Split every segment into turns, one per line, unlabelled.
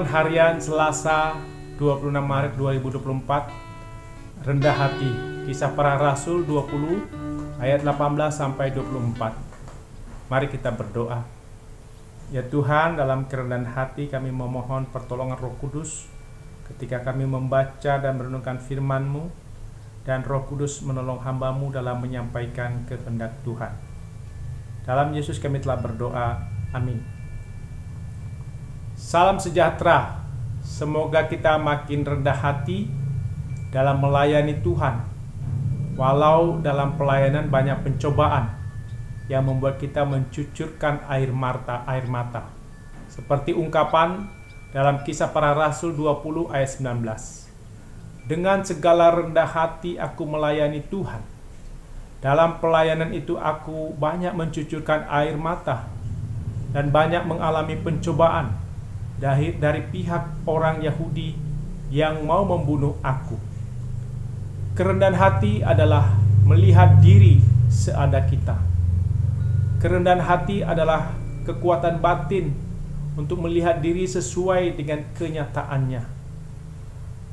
Renungan Harian Selasa 26 Maret 2024. Rendah hati. Kisah Para Rasul 20 ayat 18 sampai 24. Mari kita berdoa. Ya Tuhan, dalam kerendahan hati kami memohon pertolongan Roh Kudus ketika kami membaca dan merenungkan firman-Mu, dan Roh Kudus menolong hamba-Mu dalam menyampaikan kehendak Tuhan. Dalam Yesus kami telah berdoa. Amin. Salam sejahtera. Semoga kita makin rendah hati dalam melayani Tuhan. Walau dalam pelayanan banyak pencobaan yang membuat kita mencucurkan air mata. Seperti ungkapan dalam Kisah Para Rasul 20 ayat 19. Dengan segala rendah hati aku melayani Tuhan. Dalam pelayanan itu aku banyak mencucurkan air mata dan banyak mengalami pencobaan dari pihak orang Yahudi yang mau membunuh aku. Kerendahan hati adalah melihat diri seada kita. Kerendahan hati adalah kekuatan batin untuk melihat diri sesuai dengan kenyataannya.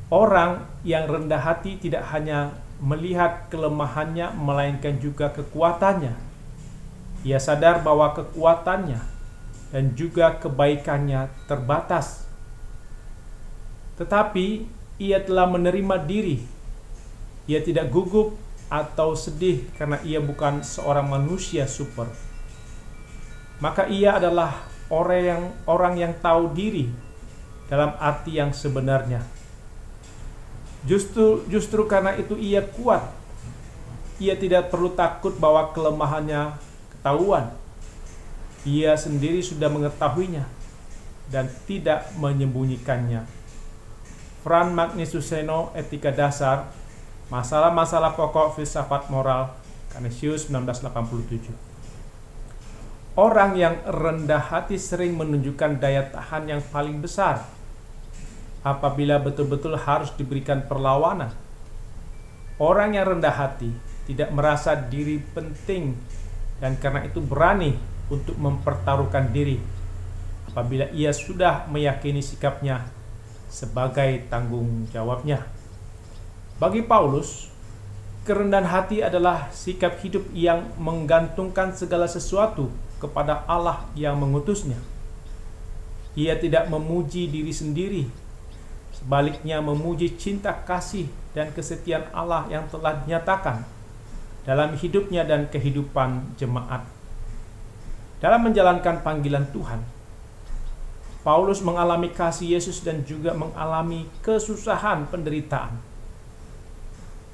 Orang yang rendah hati tidak hanya melihat kelemahannya, melainkan juga kekuatannya. Ia sadar bahwa kekuatannya dan juga kebaikannya terbatas. Tetapi ia telah menerima diri. Ia tidak gugup atau sedih karena ia bukan seorang manusia super. Maka ia adalah orang yang tahu diri dalam arti yang sebenarnya. Justru karena itu ia kuat. Ia tidak perlu takut bahwa kelemahannya ketahuan. Ia sendiri sudah mengetahuinya dan tidak menyembunyikannya. Fran Magnisuseno, Etika Dasar, Masalah-masalah pokok filsafat moral, Canisius 1987. Orang yang rendah hati sering menunjukkan daya tahan yang paling besar apabila betul-betul harus diberikan perlawanan. Orang yang rendah hati tidak merasa diri penting dan karena itu berani untuk mempertaruhkan diri apabila ia sudah meyakini sikapnya sebagai tanggung jawabnya. Bagi Paulus, kerendahan hati adalah sikap hidup yang menggantungkan segala sesuatu kepada Allah yang mengutusnya. Ia tidak memuji diri sendiri, sebaliknya memuji cinta kasih dan kesetiaan Allah yang telah dinyatakan dalam hidupnya dan kehidupan jemaat. Dalam menjalankan panggilan Tuhan, Paulus mengalami kasih Yesus dan juga mengalami kesusahan penderitaan.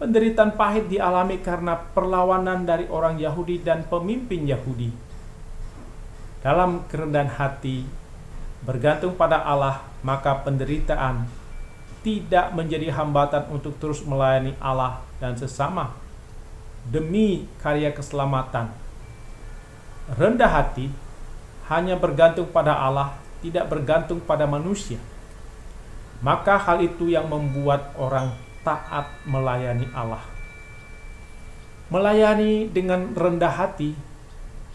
Penderitaan pahit dialami karena perlawanan dari orang Yahudi dan pemimpin Yahudi. Dalam kerendahan hati, bergantung pada Allah, maka penderitaan tidak menjadi hambatan untuk terus melayani Allah dan sesama demi karya keselamatan. Rendah hati hanya bergantung pada Allah, tidak bergantung pada manusia. Maka hal itu yang membuat orang taat melayani Allah. Melayani dengan rendah hati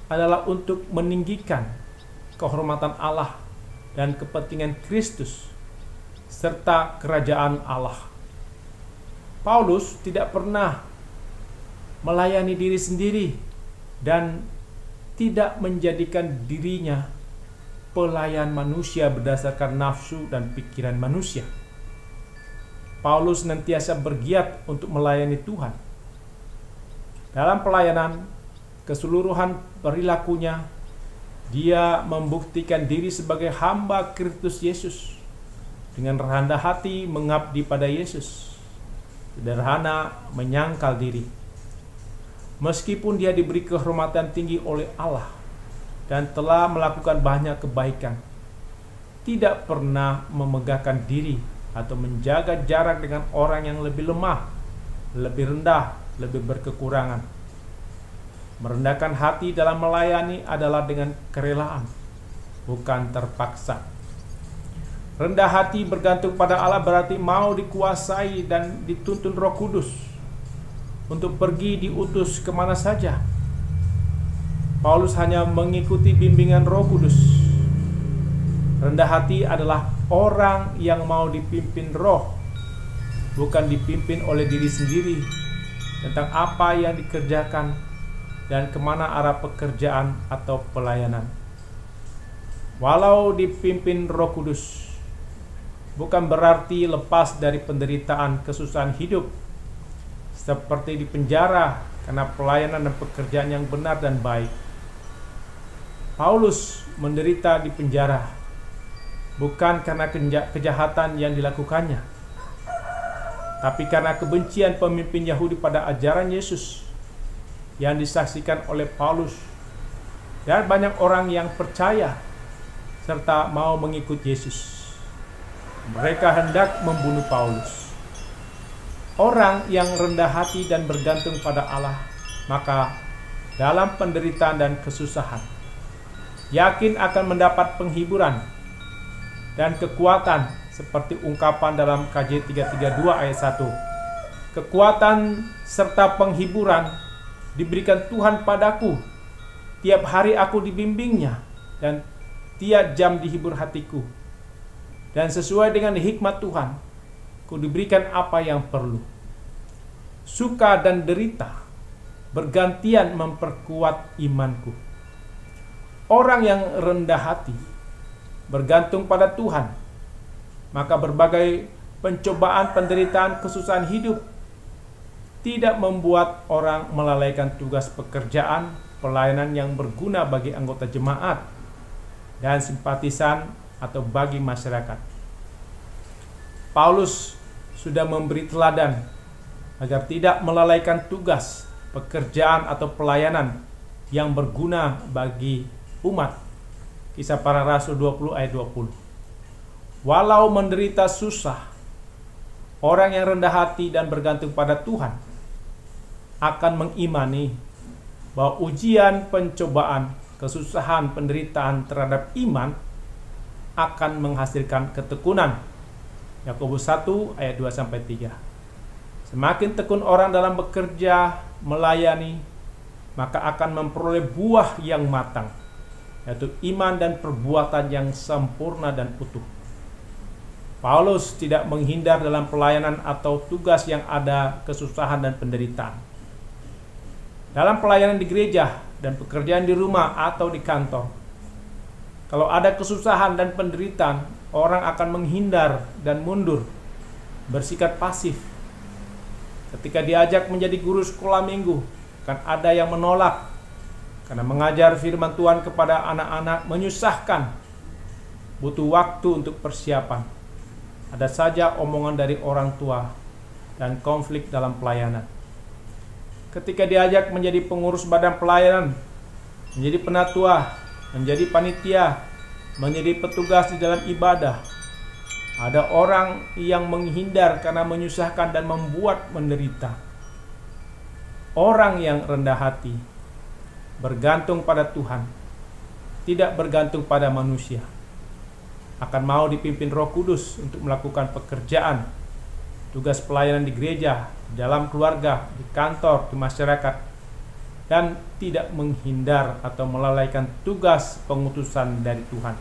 adalah untuk meninggikan kehormatan Allah dan kepentingan Kristus serta kerajaan Allah. Paulus tidak pernah melayani diri sendiri dan tidak menjadikan dirinya pelayan manusia berdasarkan nafsu dan pikiran manusia. Paulus senantiasa bergiat untuk melayani Tuhan. Dalam pelayanan, keseluruhan perilakunya, dia membuktikan diri sebagai hamba Kristus Yesus. Dengan rendah hati mengabdi pada Yesus. Sederhana, menyangkal diri. Meskipun dia diberi kehormatan tinggi oleh Allah dan telah melakukan banyak kebaikan, tidak pernah memegahkan diri atau menjaga jarak dengan orang yang lebih lemah, lebih rendah, lebih berkekurangan. Merendahkan hati dalam melayani adalah dengan kerelaan, bukan terpaksa. Rendah hati bergantung pada Allah berarti mau dikuasai dan dituntun Roh Kudus untuk pergi diutus kemana saja. Paulus hanya mengikuti bimbingan Roh Kudus. Rendah hati adalah orang yang mau dipimpin Roh, bukan dipimpin oleh diri sendiri tentang apa yang dikerjakan dan kemana arah pekerjaan atau pelayanan. Walau dipimpin Roh Kudus, bukan berarti lepas dari penderitaan kesusahan hidup, seperti di penjara karena pelayanan dan pekerjaan yang benar dan baik. Paulus menderita di penjara bukan karena kejahatan yang dilakukannya, tapi karena kebencian pemimpin Yahudi pada ajaran Yesus yang disaksikan oleh Paulus dan banyak orang yang percaya serta mau mengikut Yesus. Mereka hendak membunuh Paulus. Orang yang rendah hati dan bergantung pada Allah, maka dalam penderitaan dan kesusahan, yakin akan mendapat penghiburan dan kekuatan seperti ungkapan dalam KJ 332 ayat 1. Kekuatan serta penghiburan diberikan Tuhan padaku. Tiap hari aku dibimbingnya dan tiap jam dihibur hatiku. Dan sesuai dengan hikmat Tuhan, ku diberikan apa yang perlu. Suka dan derita bergantian memperkuat imanku. Orang yang rendah hati bergantung pada Tuhan, maka berbagai pencobaan, penderitaan, kesusahan hidup tidak membuat orang melalaikan tugas pekerjaan, pelayanan yang berguna bagi anggota jemaat dan simpatisan atau bagi masyarakat. Paulus sudah memberi teladan agar tidak melalaikan tugas, pekerjaan atau pelayanan yang berguna bagi umat. Kisah Para Rasul 20 ayat 20. Walau menderita susah, orang yang rendah hati dan bergantung pada Tuhan akan mengimani bahwa ujian, pencobaan, kesusahan, penderitaan terhadap iman akan menghasilkan ketekunan. Yakobus 1 ayat 2-3. Semakin tekun orang dalam bekerja, melayani, maka akan memperoleh buah yang matang, yaitu iman dan perbuatan yang sempurna dan utuh. Paulus tidak menghindar dalam pelayanan atau tugas yang ada kesusahan dan penderitaan. Dalam pelayanan di gereja dan pekerjaan di rumah atau di kantor, kalau ada kesusahan dan penderitaan, orang akan menghindar dan mundur, bersikap pasif. Ketika diajak menjadi guru sekolah minggu, kan ada yang menolak karena mengajar firman Tuhan kepada anak-anak menyusahkan, butuh waktu untuk persiapan. Ada saja omongan dari orang tua dan konflik dalam pelayanan. Ketika diajak menjadi pengurus badan pelayanan, menjadi penatua, menjadi panitia, menjadi petugas di dalam ibadah, ada orang yang menghindar karena menyusahkan dan membuat menderita. Orang yang rendah hati bergantung pada Tuhan, tidak bergantung pada manusia, akan mau dipimpin Roh Kudus untuk melakukan pekerjaan, tugas pelayanan di gereja, di dalam keluarga, di kantor, di masyarakat, dan tidak menghindar atau melalaikan tugas pengutusan dari Tuhan.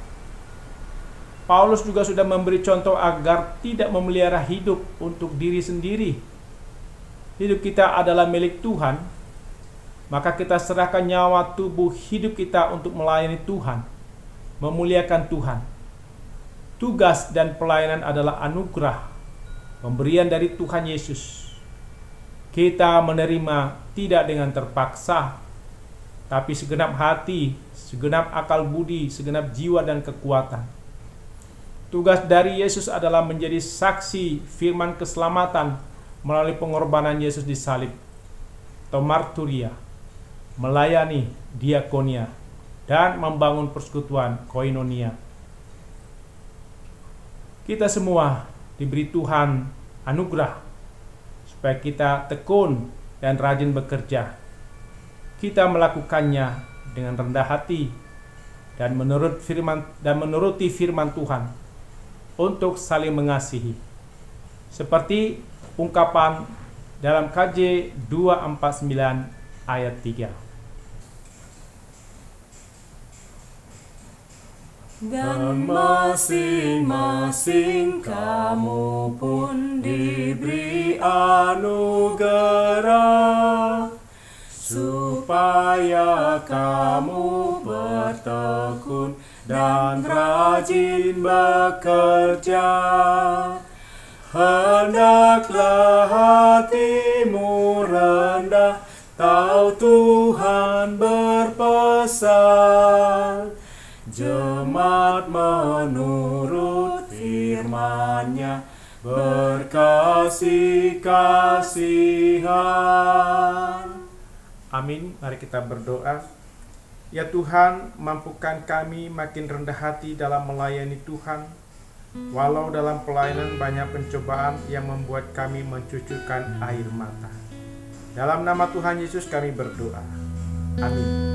Paulus juga sudah memberi contoh agar tidak memelihara hidup untuk diri sendiri. Hidup kita adalah milik Tuhan, maka kita serahkan nyawa, tubuh, hidup kita untuk melayani Tuhan, memuliakan Tuhan. Tugas dan pelayanan adalah anugerah, pemberian dari Tuhan Yesus. Kita menerima tidak dengan terpaksa, tapi segenap hati, segenap akal budi, segenap jiwa dan kekuatan. Tugas dari Yesus adalah menjadi saksi firman keselamatan melalui pengorbanan Yesus di salib, atau marturia, melayani diakonia, dan membangun persekutuan koinonia. Kita semua diberi Tuhan anugerah supaya kita tekun dan rajin bekerja. Kita melakukannya dengan rendah hati dan menuruti firman Tuhan untuk saling mengasihi. Seperti ungkapan dalam KJ 249 ayat 3.
Dan masing-masing kamu pun diberi anugerah, supaya kamu bertekun dan rajin bekerja. Hendaklah hatimu rendah, tahu Tuhan berpesan, jemaat menurut firman-Nya berkasih-kasihan.
Amin. Mari kita berdoa. Ya Tuhan, mampukan kami makin rendah hati dalam melayani Tuhan, walau dalam pelayanan banyak pencobaan yang membuat kami mencucurkan air mata. Dalam nama Tuhan Yesus kami berdoa. Amin.